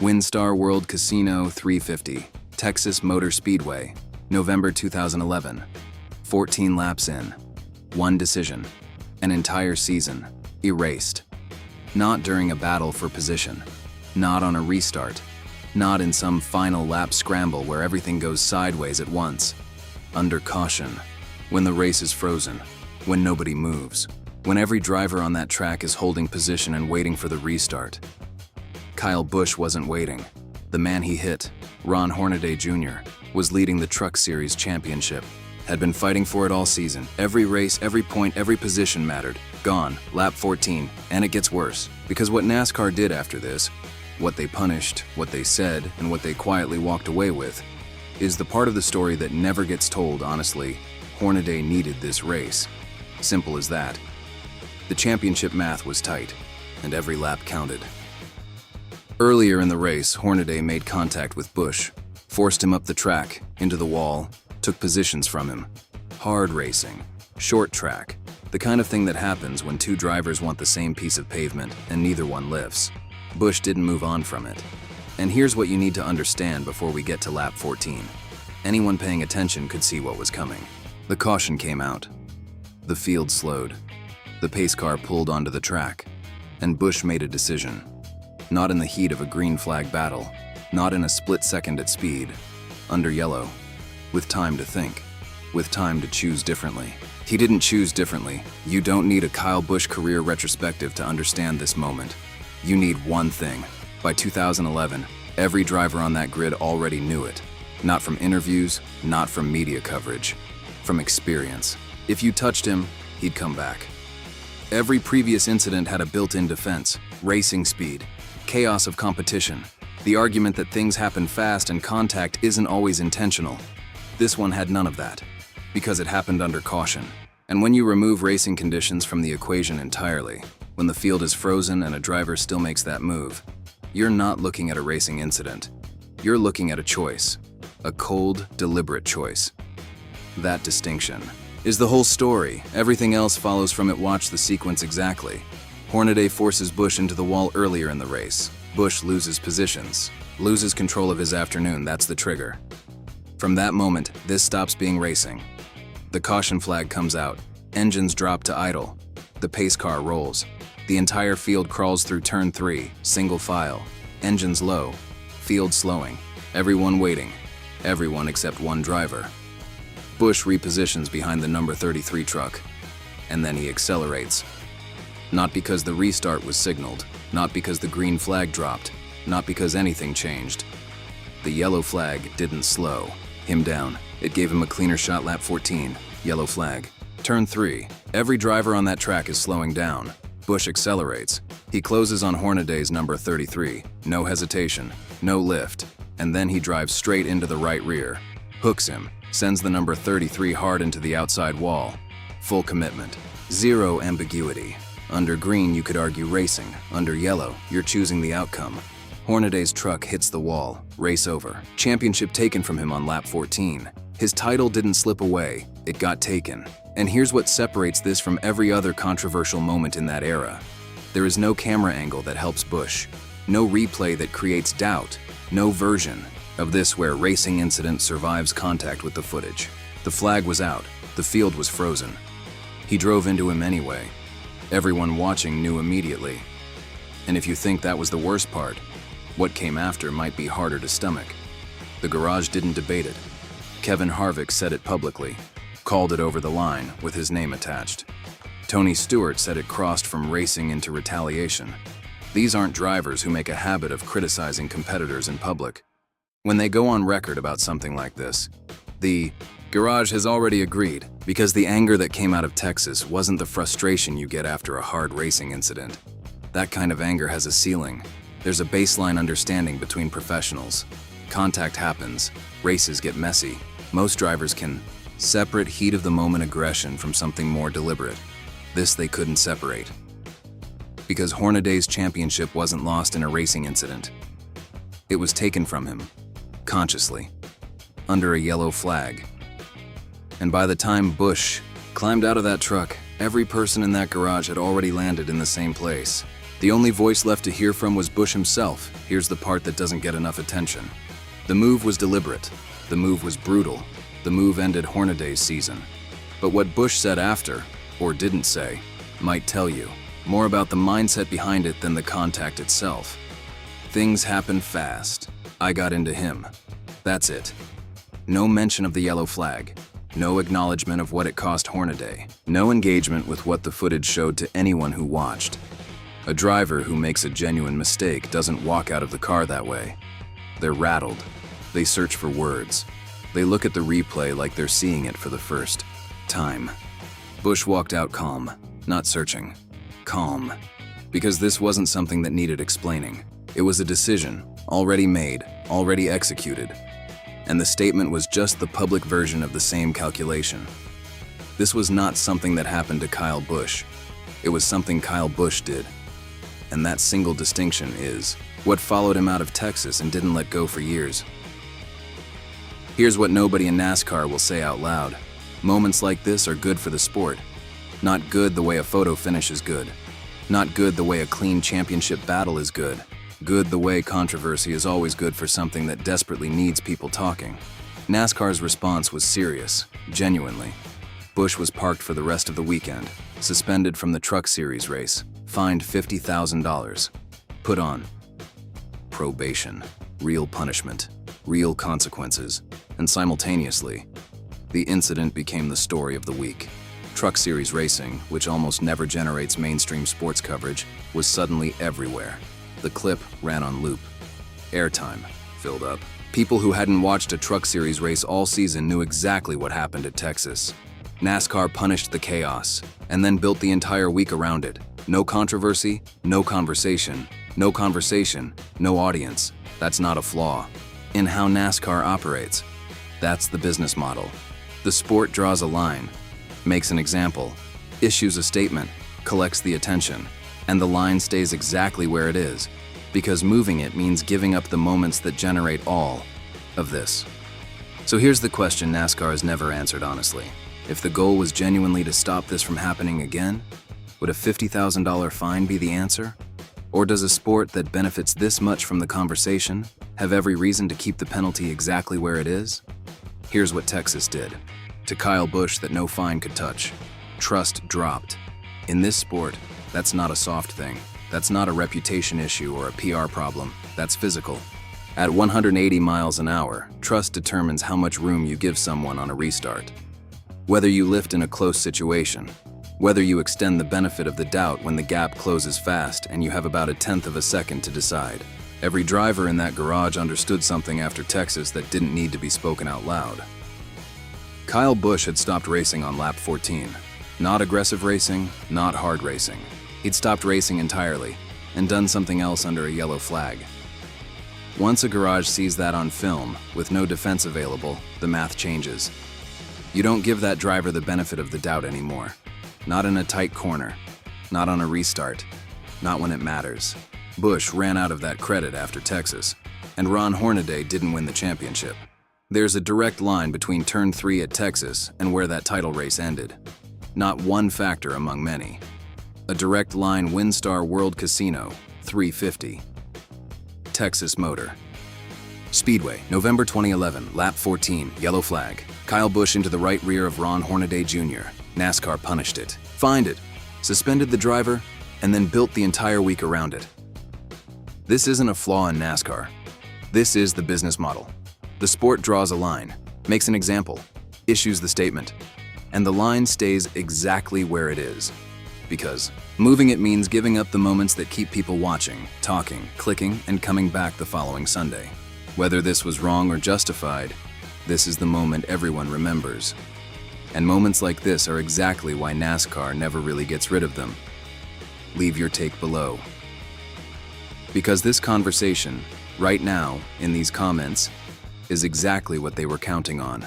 WinStar World Casino 350, Texas Motor Speedway, November 2011. 14 laps in. One decision. An entire season. Erased. Not during a battle for position. Not on a restart. Not in some final lap scramble where everything goes sideways at once. Under caution. When the race is frozen. When nobody moves. When every driver on that track is holding position and waiting for the restart. Kyle Busch wasn't waiting. The man he hit, Ron Hornaday Jr., was leading the Truck Series championship. Had been fighting for it all season. Every race, every point, every position mattered. Gone, lap 14, and it gets worse. Because what NASCAR did after this, what they punished, what they said, and what they quietly walked away with, is the part of the story that never gets told. Honestly, Hornaday needed this race. Simple as that. The championship math was tight, and every lap counted. Earlier in the race, Hornaday made contact with Busch, forced him up the track, into the wall, took positions from him. Hard racing, short track, the kind of thing that happens when two drivers want the same piece of pavement and neither one lifts. Busch didn't move on from it. And here's what you need to understand before we get to lap 14. Anyone paying attention could see what was coming. The caution came out. The field slowed. The pace car pulled onto the track, and Busch made a decision. Not in the heat of a green flag battle, not in a split second at speed, under yellow, with time to think, with time to choose differently. He didn't choose differently. You don't need a Kyle Busch career retrospective to understand this moment. You need one thing. By 2011, every driver on that grid already knew it. Not from interviews, not from media coverage, from experience. If you touched him, he'd come back. Every previous incident had a built-in defense, racing speed, chaos of competition, the argument that things happen fast and contact isn't always intentional. This one had none of that, because it happened under caution. And when you remove racing conditions from the equation entirely, when the field is frozen and a driver still makes that move, you're not looking at a racing incident. You're looking at a choice, a cold, deliberate choice. That distinction is the whole story. Everything else follows from it. Watch the sequence exactly. Hornaday forces Busch into the wall earlier in the race. Busch loses positions, loses control of his afternoon. That's the trigger. From that moment, this stops being racing. The caution flag comes out. Engines drop to idle. The pace car rolls. The entire field crawls through turn 3, single file. Engines low. Field slowing. Everyone waiting. Everyone except one driver. Busch repositions behind the number 33 truck. And then he accelerates. Not because the restart was signaled, not because the green flag dropped, not because anything changed. The yellow flag didn't slow him down. It gave him a cleaner shot. Lap 14, yellow flag. Turn 3, every driver on that track is slowing down. Busch accelerates. He closes on Hornaday's number 33, no hesitation, no lift, and then he drives straight into the right rear. Hooks him, sends the number 33 hard into the outside wall. Full commitment, zero ambiguity. Under green, you could argue racing. Under yellow, you're choosing the outcome. Hornaday's truck hits the wall. Race over. Championship taken from him on lap 14. His title didn't slip away. It got taken. And here's what separates this from every other controversial moment in that era. There is no camera angle that helps Busch. No replay that creates doubt. No version of this where racing incident survives contact with the footage. The flag was out. The field was frozen. He drove into him anyway. Everyone watching knew immediately. And if you think that was the worst part, what came after might be harder to stomach. The garage didn't debate it. Kevin Harvick said it publicly, called it over the line with his name attached. Tony Stewart said it crossed from racing into retaliation. These aren't drivers who make a habit of criticizing competitors in public. When they go on record about something like this, the garage has already agreed, because the anger that came out of Texas wasn't the frustration you get after a hard racing incident. That kind of anger has a ceiling. There's a baseline understanding between professionals. Contact happens, races get messy. Most drivers can separate heat of the moment aggression from something more deliberate. This they couldn't separate. Because Hornaday's championship wasn't lost in a racing incident. It was taken from him, consciously, under a yellow flag. And by the time Busch climbed out of that truck, every person in that garage had already landed in the same place. The only voice left to hear from was Busch himself. Here's the part that doesn't get enough attention. The move was deliberate. The move was brutal. The move ended Hornaday's season. But what Busch said after, or didn't say, might tell you more about the mindset behind it than the contact itself. Things happened fast. I got into him. That's it. No mention of the yellow flag. No acknowledgement of what it cost Hornaday. No engagement with what the footage showed to anyone who watched. A driver who makes a genuine mistake doesn't walk out of the car that way. They're rattled. They search for words. They look at the replay like they're seeing it for the first time. Busch walked out calm, not searching. Calm. Because this wasn't something that needed explaining. It was a decision, already made, already executed. And the statement was just the public version of the same calculation. This was not something that happened to Kyle Busch. It was something Kyle Busch did. And that single distinction is what followed him out of Texas and didn't let go for years. Here's what nobody in NASCAR will say out loud. Moments like this are good for the sport. Not good the way a photo finish is good. Not good the way a clean championship battle is good. Good the way controversy is always good for something that desperately needs people talking. NASCAR's response was serious, genuinely. Busch was parked for the rest of the weekend, suspended from the Truck Series race, fined $50,000, put on probation, real punishment, real consequences, and simultaneously, the incident became the story of the week. Truck Series racing, which almost never generates mainstream sports coverage, was suddenly everywhere. The clip ran on loop. Airtime filled up. People who hadn't watched a Truck Series race all season knew exactly what happened at Texas. NASCAR punished the chaos, and then built the entire week around it. No controversy, no conversation. No conversation, no audience. That's not a flaw in how NASCAR operates. That's the business model. The sport draws a line, makes an example, issues a statement, collects the attention, and the line stays exactly where it is, because moving it means giving up the moments that generate all of this. So here's the question NASCAR has never answered honestly. If the goal was genuinely to stop this from happening again, would a $50,000 fine be the answer? Or does a sport that benefits this much from the conversation have every reason to keep the penalty exactly where it is? Here's what Texas did. To Kyle Busch that no fine could touch. Trust dropped. In this sport, that's not a soft thing. That's not a reputation issue or a PR problem. That's physical. At 180 miles an hour, trust determines how much room you give someone on a restart. Whether you lift in a close situation, whether you extend the benefit of the doubt when the gap closes fast and you have about 1/10 of a second to decide. Every driver in that garage understood something after Texas that didn't need to be spoken out loud. Kyle Busch had stopped racing on lap 14. Not aggressive racing, not hard racing. He'd stopped racing entirely and done something else under a yellow flag. Once a garage sees that on film, with no defense available, the math changes. You don't give that driver the benefit of the doubt anymore. Not in a tight corner, not on a restart, not when it matters. Busch ran out of that credit after Texas, and Ron Hornaday didn't win the championship. There's a direct line between turn 3 at Texas and where that title race ended. Not one factor among many. A direct line WinStar World Casino, 350. Texas Motor Speedway, November 2011, lap 14, yellow flag. Kyle Busch into the right rear of Ron Hornaday Jr. NASCAR punished it, fined it, suspended the driver, and then built the entire week around it. This isn't a flaw in NASCAR. This is the business model. The sport draws a line, makes an example, issues the statement, and the line stays exactly where it is. Because moving it means giving up the moments that keep people watching, talking, clicking, and coming back the following Sunday. Whether this was wrong or justified, this is the moment everyone remembers. And moments like this are exactly why NASCAR never really gets rid of them. Leave your take below. Because this conversation, right now, in these comments, is exactly what they were counting on.